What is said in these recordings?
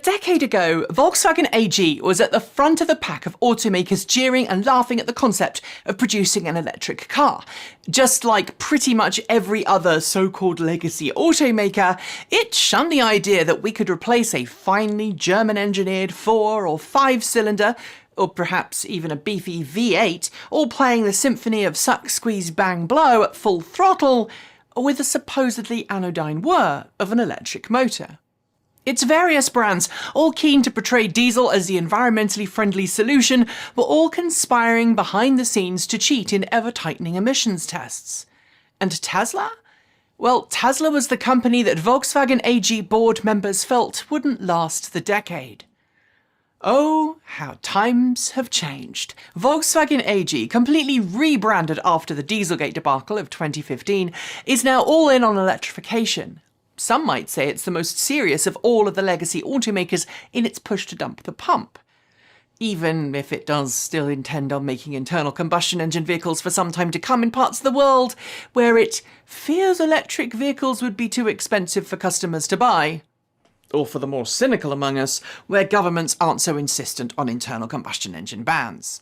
decade ago, Volkswagen AG was at the front of the pack of automakers jeering and laughing at the concept of producing an electric car. Just like pretty much every other so-called legacy automaker, it shunned the idea that we could replace a finely German-engineered 4- or 5-cylinder, or perhaps even a beefy V8, all playing the symphony of suck, squeeze, bang, blow at full throttle, with the supposedly anodyne whir of an electric motor. Its various brands, all keen to portray diesel as the environmentally friendly solution, were all conspiring behind the scenes to cheat in ever-tightening emissions tests. And Tesla? Well, Tesla was the company that Volkswagen AG board members felt wouldn't last the decade. Oh, how times have changed. Volkswagen AG, completely rebranded after the Dieselgate debacle of 2015, is now all in on electrification. Some might say it's the most serious of all of the legacy automakers in its push to dump the pump. Even if it does still intend on making internal combustion engine vehicles for some time to come in parts of the world where it fears electric vehicles would be too expensive for customers to buy. Or for the more cynical among us, where governments aren't so insistent on internal combustion engine bans.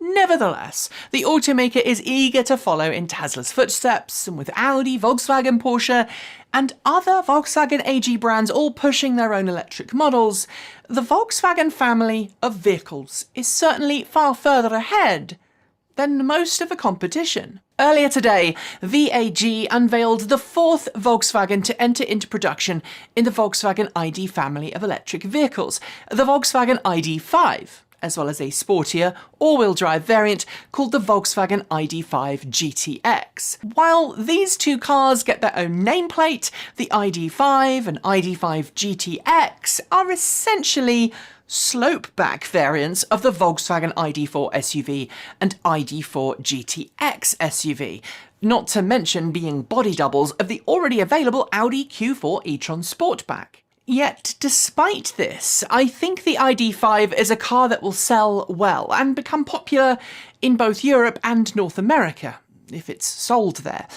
Nevertheless, the automaker is eager to follow in Tesla's footsteps, and with Audi, Volkswagen, Porsche, and other Volkswagen AG brands all pushing their own electric models, the Volkswagen family of vehicles is certainly far further ahead than most of the competition. Earlier today, VAG unveiled the fourth Volkswagen to enter into production in the Volkswagen ID family of electric vehicles, the Volkswagen ID.5, as well as a sportier, all-wheel drive variant called the Volkswagen ID.5 GTX. While these two cars get their own nameplate, the ID.5 and ID.5 GTX are essentially slope-back variants of the Volkswagen ID.4 SUV and ID.4 GTX SUV, not to mention being body doubles of the already available Audi Q4 e-tron Sportback. Yet, despite this, I think the ID.5 is a car that will sell well and become popular in both Europe and North America, if it's sold there.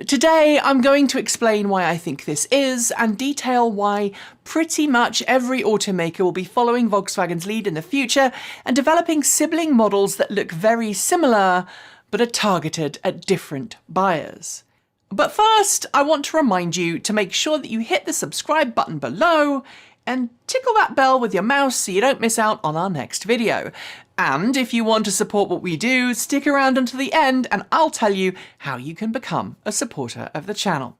Today, I'm going to explain why I think this is, and detail why pretty much every automaker will be following Volkswagen's lead in the future and developing sibling models that look very similar, but are targeted at different buyers. But first, I want to remind you to make sure that you hit the subscribe button below and tickle that bell with your mouse so you don't miss out on our next video. And if you want to support what we do, stick around until the end and I'll tell you how you can become a supporter of the channel.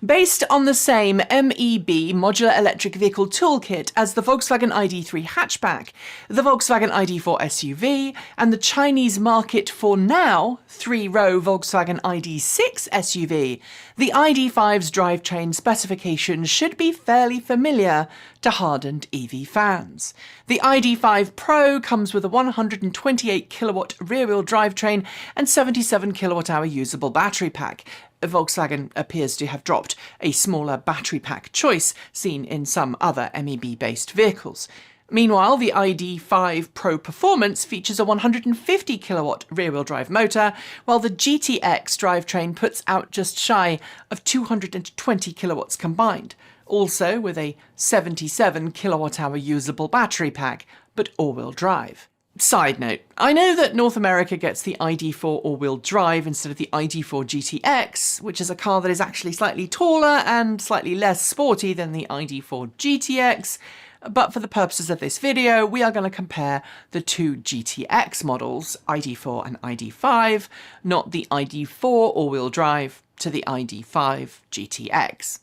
Based on the same MEB modular electric vehicle toolkit as the Volkswagen ID.3 hatchback, the Volkswagen ID.4 SUV, and the Chinese market for now 3-row Volkswagen ID.6 SUV, the ID.5's drivetrain specifications should be fairly familiar to hardened EV fans. The ID.5 Pro comes with a 128 kilowatt rear-wheel drivetrain and 77 kilowatt-hour usable battery pack. Volkswagen appears to have dropped a smaller battery pack choice seen in some other MEB-based vehicles. Meanwhile, the ID.5 Pro Performance features a 150 kilowatt rear-wheel drive motor, while the GTX drivetrain puts out just shy of 220 kilowatts combined, also with a 77 kilowatt-hour usable battery pack, but all-wheel drive. Side note, I know that North America gets the ID.4 all-wheel drive instead of the ID.4 GTX, which is a car that is actually slightly taller and slightly less sporty than the ID.4 GTX, but for the purposes of this video, we are going to compare the two GTX models, ID.4 and ID.5, not the ID.4 all-wheel drive, to the ID.5 GTX.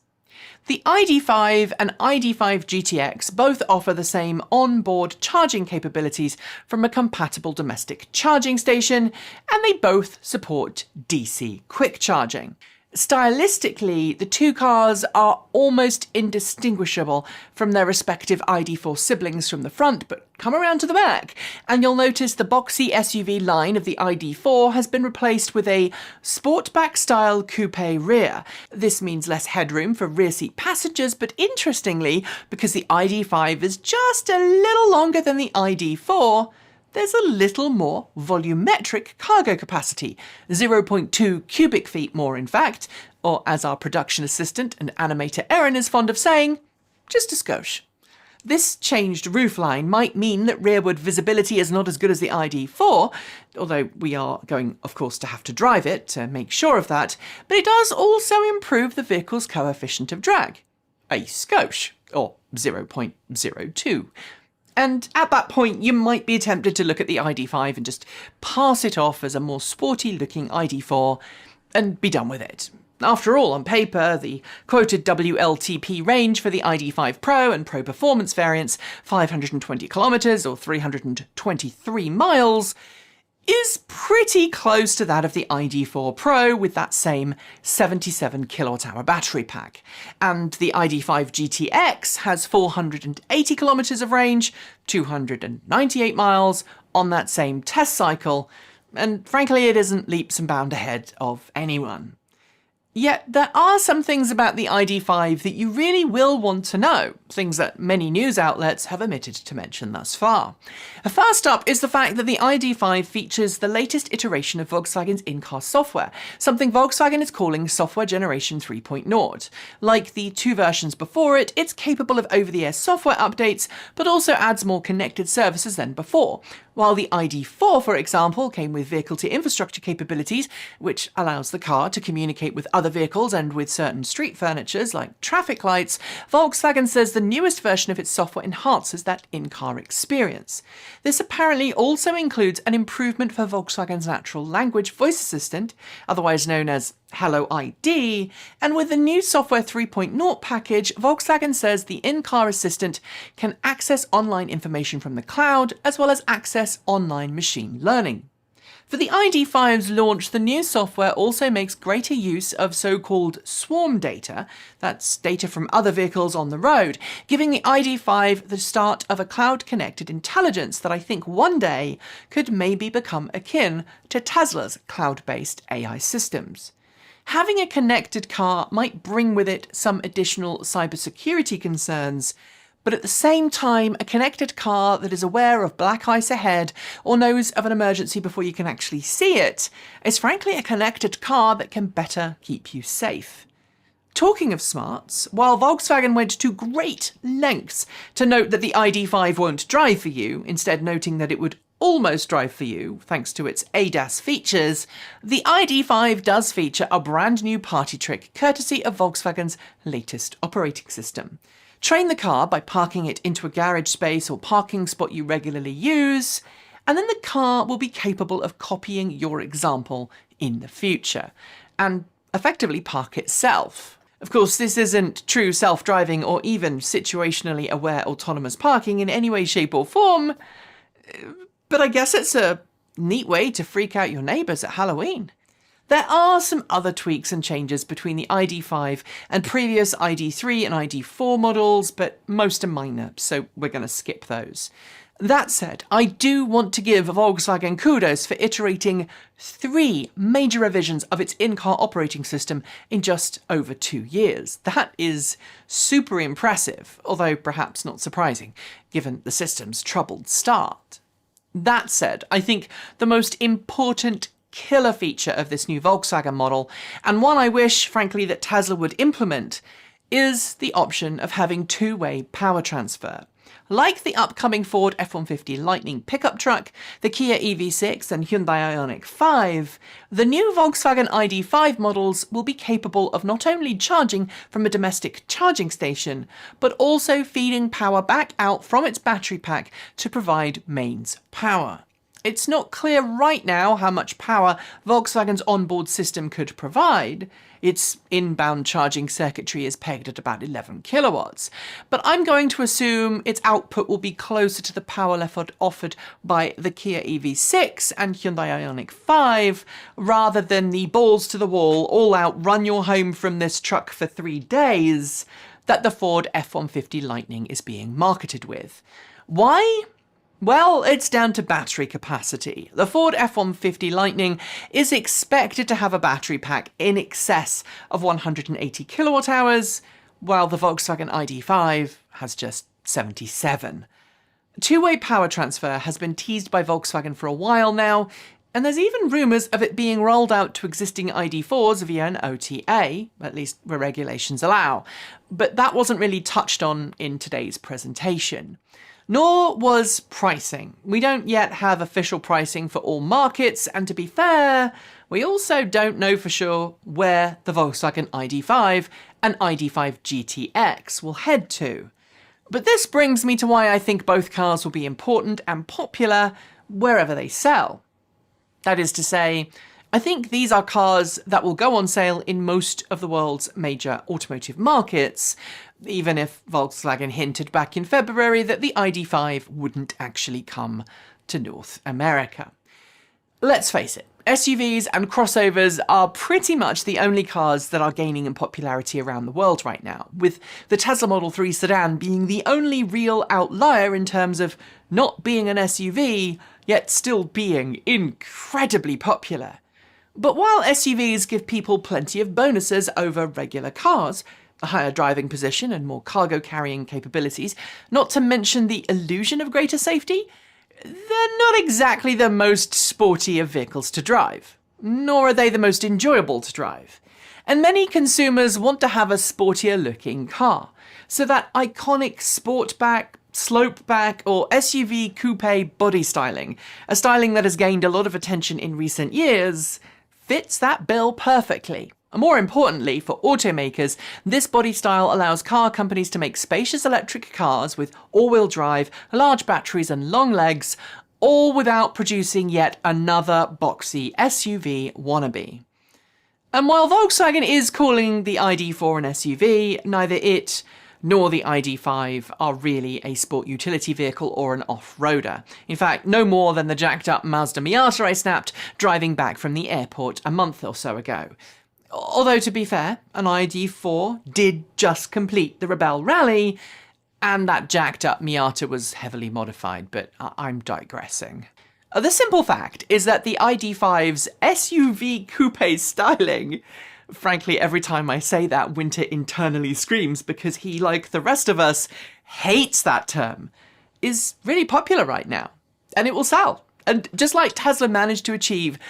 The ID.5 and ID.5 GTX both offer the same on-board charging capabilities from a compatible domestic charging station, and they both support DC quick charging. Stylistically, the two cars are almost indistinguishable from their respective ID.4 siblings from the front, but come around to the back, and you'll notice the boxy SUV line of the ID.4 has been replaced with a Sportback-style coupe rear. This means less headroom for rear seat passengers, but interestingly, because the ID.5 is just a little longer than the ID.4, there's a little more volumetric cargo capacity, 0.2 cubic feet more in fact, or as our production assistant and animator Erin is fond of saying, just a skosh. This changed roofline might mean that rearward visibility is not as good as the ID.4, although we are going, of course, to have to drive it to make sure of that, but it does also improve the vehicle's coefficient of drag, a scooch, or 0.02. And at that point, you might be tempted to look at the ID.5 and just pass it off as a more sporty-looking ID.4 and be done with it. After all, on paper, the quoted WLTP range for the ID.5 Pro and Pro Performance variants, 520 kilometers or 323 miles, is pretty close to that of the ID.4 Pro with that same 77 kilowatt-hour battery pack. And the ID.5 GTX has 480 kilometers of range, 298 miles on that same test cycle, and frankly it isn't leaps and bounds ahead of anyone. Yet there are some things about the ID.5 that you really will want to know, things that many news outlets have omitted to mention thus far. First up is the fact that the ID.5 features the latest iteration of Volkswagen's in-car software, something Volkswagen is calling Software Generation 3.0. Like the two versions before it, it's capable of over-the-air software updates, but also adds more connected services than before. While the ID.4, for example, came with vehicle-to-infrastructure capabilities, which allows the car to communicate with other vehicles and with certain street furnitures like traffic lights, Volkswagen says the newest version of its software enhances that in-car experience. This apparently also includes an improvement for Volkswagen's natural language voice assistant, otherwise known as Hello ID, and with the new Software 3.0 package, Volkswagen says the in-car assistant can access online information from the cloud, as well as access online machine learning. For the ID.5's launch, the new software also makes greater use of so-called swarm data, that's data from other vehicles on the road, giving the ID.5 the start of a cloud-connected intelligence that I think one day could maybe become akin to Tesla's cloud-based AI systems. Having a connected car might bring with it some additional cybersecurity concerns, but at the same time, a connected car that is aware of black ice ahead or knows of an emergency before you can actually see it is frankly a connected car that can better keep you safe. Talking of smarts, while Volkswagen went to great lengths to note that the ID.5 won't drive for you, instead noting that it would almost drive for you, thanks to its ADAS features, the ID.5 does feature a brand new party trick courtesy of Volkswagen's latest operating system. Train the car by parking it into a garage space or parking spot you regularly use, and then the car will be capable of copying your example in the future, and effectively park itself. Of course, this isn't true self-driving or even situationally aware autonomous parking in any way, shape or form, but I guess it's a neat way to freak out your neighbours at Halloween. There are some other tweaks and changes between the ID.5 and previous ID.3 and ID.4 models, but most are minor, so we're going to skip those. That said, I do want to give Volkswagen kudos for iterating 3 major revisions of its in-car operating system in just over 2 years. That is super impressive, although perhaps not surprising, given the system's troubled start. That said, I think the most important killer feature of this new Volkswagen model, and one I wish, frankly, that Tesla would implement, is the option of having two-way power transfer. Like the upcoming Ford F-150 Lightning pickup truck, the Kia EV6 and Hyundai Ioniq 5, the new Volkswagen ID.5 models will be capable of not only charging from a domestic charging station, but also feeding power back out from its battery pack to provide mains power. It's not clear right now how much power Volkswagen's onboard system could provide. Its inbound charging circuitry is pegged at about 11 kilowatts, but I'm going to assume its output will be closer to the power level offered by the Kia EV6 and Hyundai Ioniq 5, rather than the balls to the wall, all out run your home from this truck for 3 days that the Ford F-150 Lightning is being marketed with. Why? Well, it's down to battery capacity. The Ford F-150 Lightning is expected to have a battery pack in excess of 180 kilowatt hours, while the Volkswagen ID.5 has just 77. Two-way power transfer has been teased by Volkswagen for a while now, And there's even rumours of it being rolled out to existing ID.4s via an OTA, at least where regulations allow. But that wasn't really touched on in today's presentation. Nor was pricing. We don't yet have official pricing for all markets, and to be fair, we also don't know for sure where the Volkswagen ID.5 and ID.5 GTX will head to. But this brings me to why I think both cars will be important and popular wherever they sell. That is to say, I think these are cars that will go on sale in most of the world's major automotive markets, even if Volkswagen hinted back in February that the ID.5 wouldn't actually come to North America. Let's face it, SUVs and crossovers are pretty much the only cars that are gaining in popularity around the world right now, with the Tesla Model 3 sedan being the only real outlier in terms of not being an SUV, yet still being incredibly popular. But while SUVs give people plenty of bonuses over regular cars, a higher driving position and more cargo carrying capabilities, not to mention the illusion of greater safety, they're not exactly the most sporty of vehicles to drive, nor are they the most enjoyable to drive. And many consumers want to have a sportier looking car, so that iconic sportback, slopeback or SUV coupe body styling, a styling that has gained a lot of attention in recent years, fits that bill perfectly. More importantly, for automakers, this body style allows car companies to make spacious electric cars with all-wheel drive, large batteries and long legs, all without producing yet another boxy SUV wannabe. And while Volkswagen is calling the ID.4 an SUV, neither it nor the ID.5 are really a sport utility vehicle or an off-roader. In fact, no more than the jacked-up Mazda Miata I snapped driving back from the airport a month or so ago. Although, to be fair, an ID.4 did just complete the Rebelle Rally, and that jacked-up Miata was heavily modified, but I'm digressing. The simple fact is that the ID.5's SUV coupe styling, frankly, every time I say that, Winter internally screams because he, like the rest of us, hates that term, is really popular right now. And it will sell. And just like Tesla managed to achieve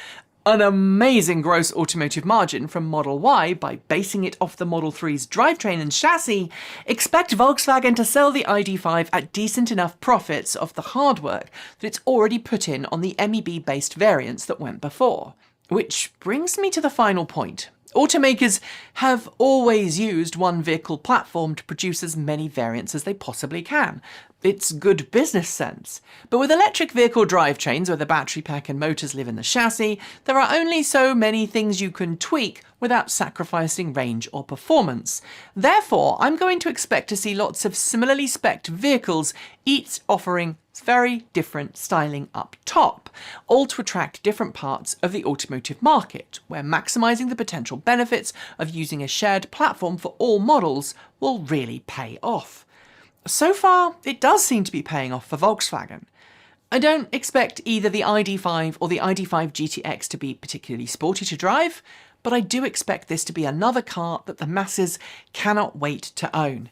an amazing gross automotive margin from Model Y by basing it off the Model 3's drivetrain and chassis, expect Volkswagen to sell the ID.5 at decent enough profits off the hard work that it's already put in on the MEB-based variants that went before. Which brings me to the final point. Automakers have always used one vehicle platform to produce as many variants as they possibly can. It's good business sense. But with electric vehicle drivetrains where the battery pack and motors live in the chassis, there are only so many things you can tweak without sacrificing range or performance. Therefore, I'm going to expect to see lots of similarly spec'd vehicles, each offering very different styling up top, all to attract different parts of the automotive market, where maximising the potential benefits of using a shared platform for all models will really pay off. So far, it does seem to be paying off for Volkswagen. I don't expect either the ID.5 or the ID.5 GTX to be particularly sporty to drive, but I do expect this to be another car that the masses cannot wait to own.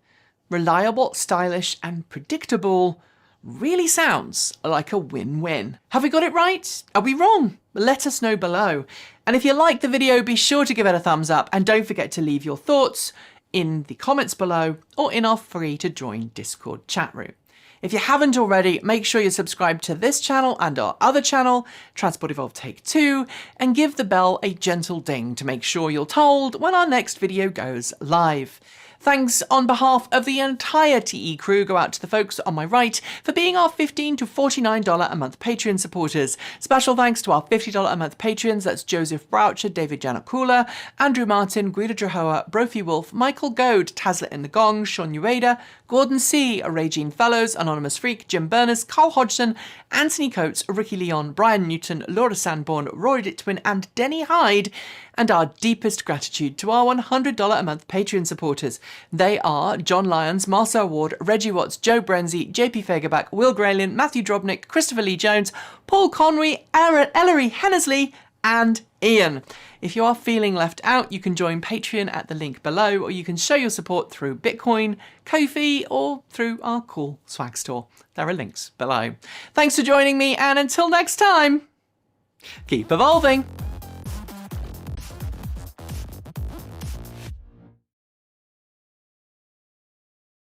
Reliable, stylish and predictable really sounds like a win-win. Have we got it right? Are we wrong? Let us know below. And if you liked the video, be sure to give it a thumbs up and don't forget to leave your thoughts in the comments below or in our free to join Discord chat room. If you haven't already, make sure you subscribe to this channel and our other channel, Transport Evolved Take 2, and give the bell a gentle ding to make sure you're told when our next video goes live. Thanks on behalf of the entire TE crew go out to the folks on my right for being our $15 to $49 a month Patreon supporters. Special thanks to our $50 a month patrons, that's Joseph Broucher, David Janakula, Andrew Martin, Guido Drahoa, Brophy Wolf, Michael Goad, Tazla in the Gong, Sean Ueda, Gordon C, Regine Fellows, Anonymous Freak, Jim Burners, Carl Hodgson, Anthony Coates, Ricky Leon, Brian Newton, Laura Sanborn, Rory Ditwin and Denny Hyde, and our deepest gratitude to our $100 a month Patreon supporters. They are John Lyons, Marcel Ward, Reggie Watts, Joe Brenzy, JP Fagerback, Will Graylian, Matthew Drobnick, Christopher Lee Jones, Paul Conway, Ellery Hennesley, and Ian. If you are feeling left out, you can join Patreon at the link below, or you can show your support through Bitcoin, Ko-fi, or through our cool swag store. There are links below. Thanks for joining me, and until next time, Keep evolving!